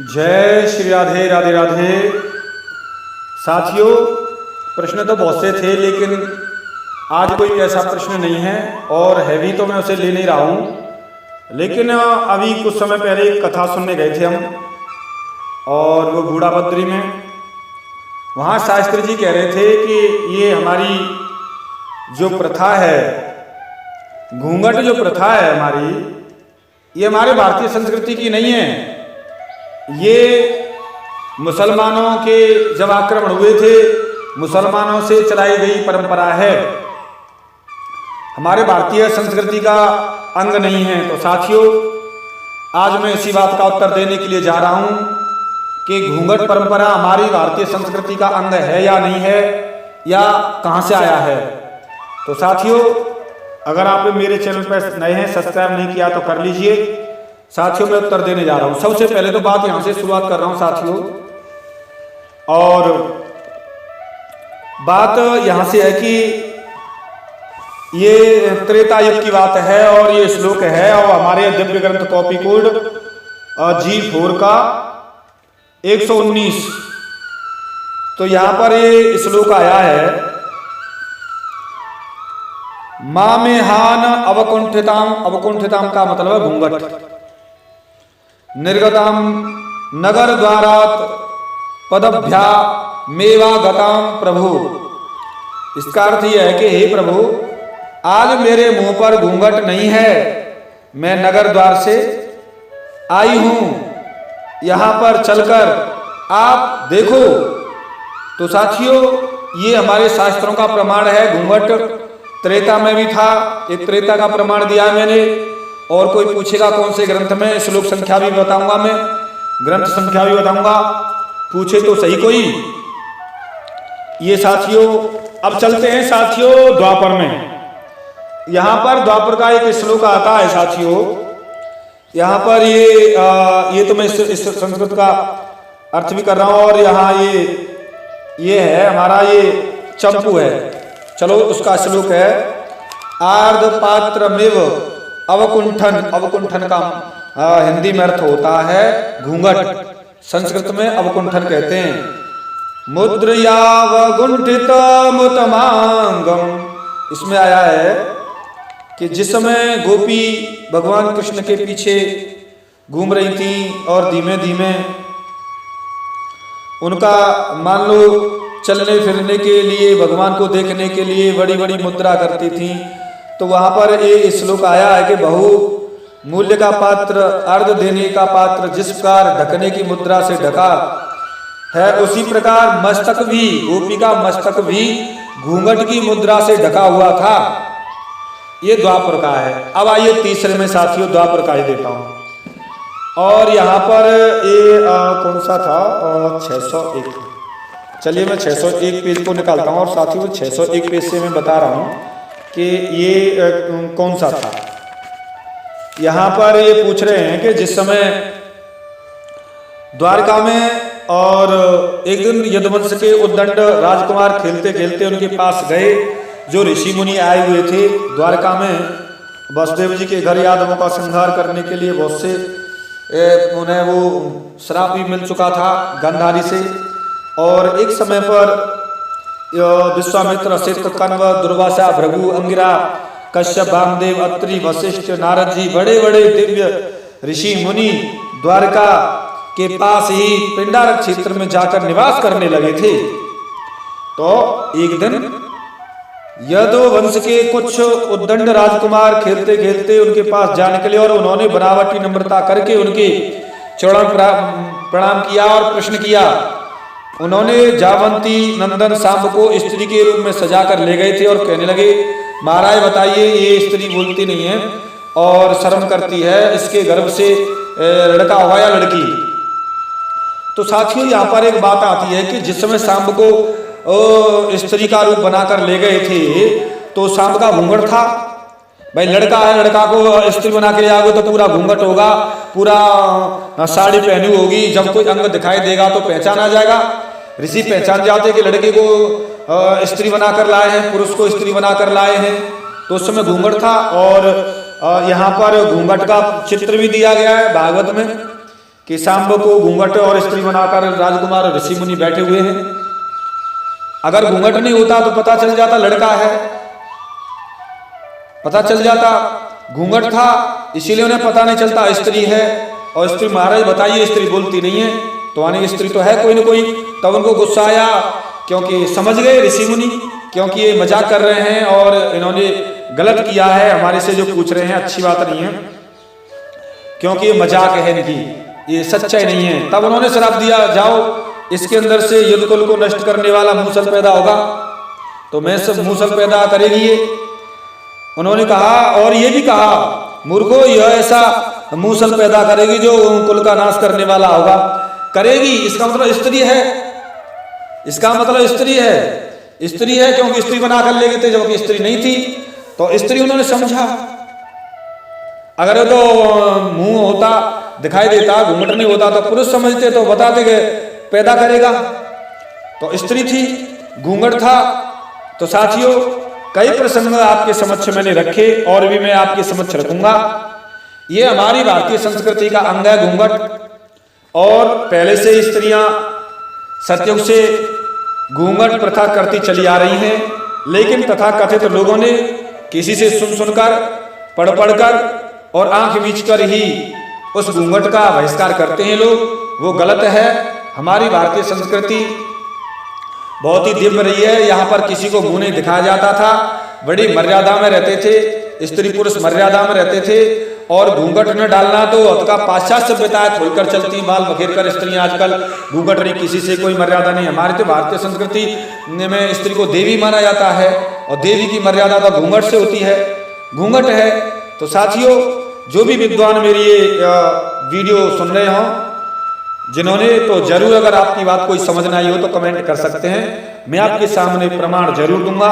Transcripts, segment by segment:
जय श्री राधे राधे राधे। साथियों, प्रश्न तो बहुत से थे, लेकिन आज कोई ऐसा प्रश्न नहीं है, और है भी तो मैं उसे ले नहीं रहा हूँ। लेकिन अभी कुछ समय पहले एक कथा सुनने गए थे हम, और वो बूढ़ा बद्री में। वहाँ शास्त्री जी कह रहे थे कि ये हमारी जो प्रथा है, घूंघट जो प्रथा है हमारी, ये हमारे भारतीय संस्कृति की नहीं है। ये मुसलमानों के जब आक्रमण हुए थे, मुसलमानों से चलाई गई परंपरा है, हमारे भारतीय संस्कृति का अंग नहीं है। तो साथियों, आज मैं इसी बात का उत्तर देने के लिए जा रहा हूं कि घूंघट परंपरा हमारी भारतीय संस्कृति का अंग है या नहीं है, या कहां से आया है। तो साथियों, अगर आप मेरे चैनल पर नए हैं, सब्सक्राइब नहीं किया तो कर लीजिए। साथियों, मैं उत्तर देने जा रहा हूं। सबसे पहले तो बात यहां से शुरुआत कर रहा हूं साथियों, और बात यहां से है कि ये त्रेता युग की बात है, और ये श्लोक है, और हमारे दिव्य ग्रंथ कॉपी कोड G4 का 119। तो यहां पर ये श्लोक आया है, मामेहान अवकुंठिताम। अवकुंठिताम का मतलब है घूंघट। निर्गताम नगर द्वारात पदभ्या मेवा गताम प्रभु। इसका अर्थ यह है कि हे प्रभु, आज मेरे मुंह पर घूंघट नहीं है, मैं नगर द्वार से आई हूं, यहां पर चलकर आप देखो। तो साथियों, ये हमारे शास्त्रों का प्रमाण है। घूंघट त्रेता में भी था, एक त्रेता का प्रमाण दिया है मैंने। और कोई पूछेगा कौन से ग्रंथ में, श्लोक संख्या भी बताऊंगा मैं, ग्रंथ संख्या भी बताऊंगा, पूछे तो सही कोई। ये साथियों, अब चलते हैं साथियों द्वापर में। यहां पर द्वापर का एक श्लोक आता है साथियों। यहां पर ये तो मैं इस संस्कृत का अर्थ भी कर रहा हूं, और यहाँ ये है हमारा, ये चंपू है। चलो, उसका श्लोक है, आर्ध पात्र मेव अवकुंठन। अवकुंठन का हिंदी में अर्थ होता है घूंघट, संस्कृत में अवकुंठन कहते हैं। मुद्रयावगुंठित मुतमांगम। इसमें आया है कि जिस समय गोपी भगवान कृष्ण के पीछे घूम रही थी, और धीमे धीमे उनका मान लो चलने फिरने के लिए, भगवान को देखने के लिए बड़ी बड़ी मुद्रा करती थी। तो वहां पर एक श्लोक आया है कि बहु मूल्य का पात्र, अर्ध देने का पात्र जिस प्रकार ढकने की मुद्रा से ढका है, उसी प्रकार मस्तक भी, गोपी का मस्तक भी घूंघट की मुद्रा से ढका हुआ था। ये द्वापर का है। अब आइए तीसरे में साथियों, द्वापर का ही देता हूं। और यहाँ पर ये कौन सा था, 601। चलिए, मैं 601 पेज को निकालता हूँ, और साथियों 601 पेज से मैं बता रहा हूँ कि ये कौन सा था। यहां पर ये पूछ रहे हैं कि जिस समय द्वारका में, और एक दिन यदुवंश के उद्दंड राजकुमार खेलते खेलते उनके पास गए, जो ऋषि मुनि आए हुए थे द्वारका में वसुदेव जी के घर यादवों का संहार करने के लिए। बहुत से उन्हें वो श्राप भी मिल चुका था गांधारी से। और एक समय पर विश्वामित्र, असित, कण्व, दुर्वासा, भृगु, अंगिरा, कश्यप, वामदेव, अत्रि, वशिष्ठ, नारद जी, बड़े बड़े दिव्य ऋषि मुनि द्वारका के पास ही पिंडारक क्षेत्र में जाकर निवास करने लगे थे। तो एक दिन यदुवंश के कुछ उद्दंड राजकुमार खेलते खेलते उनके पास जाने के लिए, और उन्होंने बनावटी नम्रता करके उनके चरण प्रणाम किया और प्रश्न किया। उन्होंने जावंती नंदन सांब को स्त्री के रूप में सजाकर ले गए थे, और कहने लगे, महाराज बताइए, ये स्त्री बोलती नहीं है और शर्म करती है, इसके गर्भ से लड़का हुआ या लड़की। तो साथियों, यहाँ पर एक बात आती है कि जिस समय सांब को स्त्री का रूप बनाकर ले गए थे, तो सांब का घूंघट था। भाई, लड़का है, लड़का को स्त्री बना के ले आओगे तो पूरा घूंघट होगा, पूरा साड़ी पहनी होगी, जब कोई अंग दिखाई देगा तो पहचान आ जाएगा। ऋषि पहचान जाते कि लड़के को स्त्री बनाकर लाए हैं, पुरुष को स्त्री बनाकर लाए हैं। तो उस समय घूंघट था। और यहाँ पर घूंघट का चित्र भी दिया गया है भागवत में, कि सांब को घूंघट और स्त्री बनाकर राजकुमार और ऋषि मुनि बैठे हुए हैं। अगर घूंघट नहीं होता तो पता चल जाता लड़का है, पता चल जाता। घूंघट था इसीलिए उन्हें पता नहीं चलता स्त्री है। और स्त्री, महाराज बताइए स्त्री बोलती नहीं है, तो आने स्त्री तो है कोई ना कोई। तब उनको गुस्सा आया, क्योंकि समझ गए ऋषि मुनि, क्योंकि ये मजाक कर रहे हैं और इन्होंने गलत किया है, हमारे से जो पूछ रहे हैं अच्छी बात नहीं है, क्योंकि ये मजाक है इनकी, ये सच्चाई नहीं है। तब उन्होंने श्राप दिया, जाओ इसके अंदर से युद्धकुल को नष्ट करने वाला मूसल पैदा होगा, तो मैं सब मूसल पैदा करेगी ये। उन्होंने कहा, और ये भी कहा, मूर्खो यह ऐसा मूसल पैदा करेगी जो कुल का नाश करने वाला होगा। करेगी इसका मतलब स्त्री है, इसका मतलब स्त्री है, स्त्री है क्योंकि स्त्री बनाकर ले गए थे जबकि स्त्री नहीं थी। तो स्त्री उन्होंने समझा, अगर तो मुंह होता दिखाई देता, घूंघट नहीं होता तो पुरुष समझते तो बताते कि पैदा करेगा, तो स्त्री थी, घूंघट था। तो साथियों कई प्रसंग आपके समक्ष मैंने रखे और भी मैं आपके समक्ष रखूंगा। ये हमारी भारतीय संस्कृति का अंग है घूंघट, और पहले से स्त्रियां सतयुग से घूंघट प्रथा करती चली आ रही हैं, लेकिन तथाकथित लोगों ने किसी से सुन सुनकर, पढ़ पढ़कर और आंख मीच कर ही उस घूंघट का बहिष्कार करते हैं लोग, वो गलत है। हमारी भारतीय संस्कृति बहुत ही दिव्य रही है। यहाँ पर किसी को मुंह नहीं दिखाया जाता था, बड़ी मर्यादा में रहते थे, स्त्री पुरुष मर्यादा में रहते थे। और घूंघट न डालना तो का पाश्चात्य सभ्यताएं खोलकर चलती, बाल बखेर कर स्त्रियां आजकल घूंघट नहीं, किसी से कोई मर्यादा नहीं। हमारी तो भारतीय संस्कृति में स्त्री को देवी माना जाता है और देवी की मर्यादा तो घूंघट से होती है, घूंघट है। तो साथियों जो भी विद्वान मेरी ये वीडियो सुन रहे हों, जिन्होंने, तो जरूर अगर आपकी बात कोई समझ ना आई हो तो कमेंट कर सकते हैं, मैं आपके सामने प्रमाण जरूर दूंगा।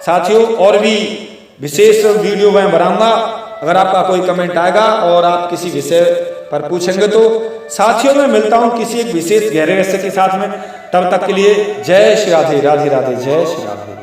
साथियों और भी विशेष वीडियो मैं बनाऊंगा, अगर आपका कोई कमेंट आएगा और आप किसी विषय पर पूछेंगे तो। साथियों मैं मिलता हूं किसी एक विशेष गहरे रहस्य के साथ में, तब तक के लिए जय श्री राधे, राधे राधे, जय श्री राधे।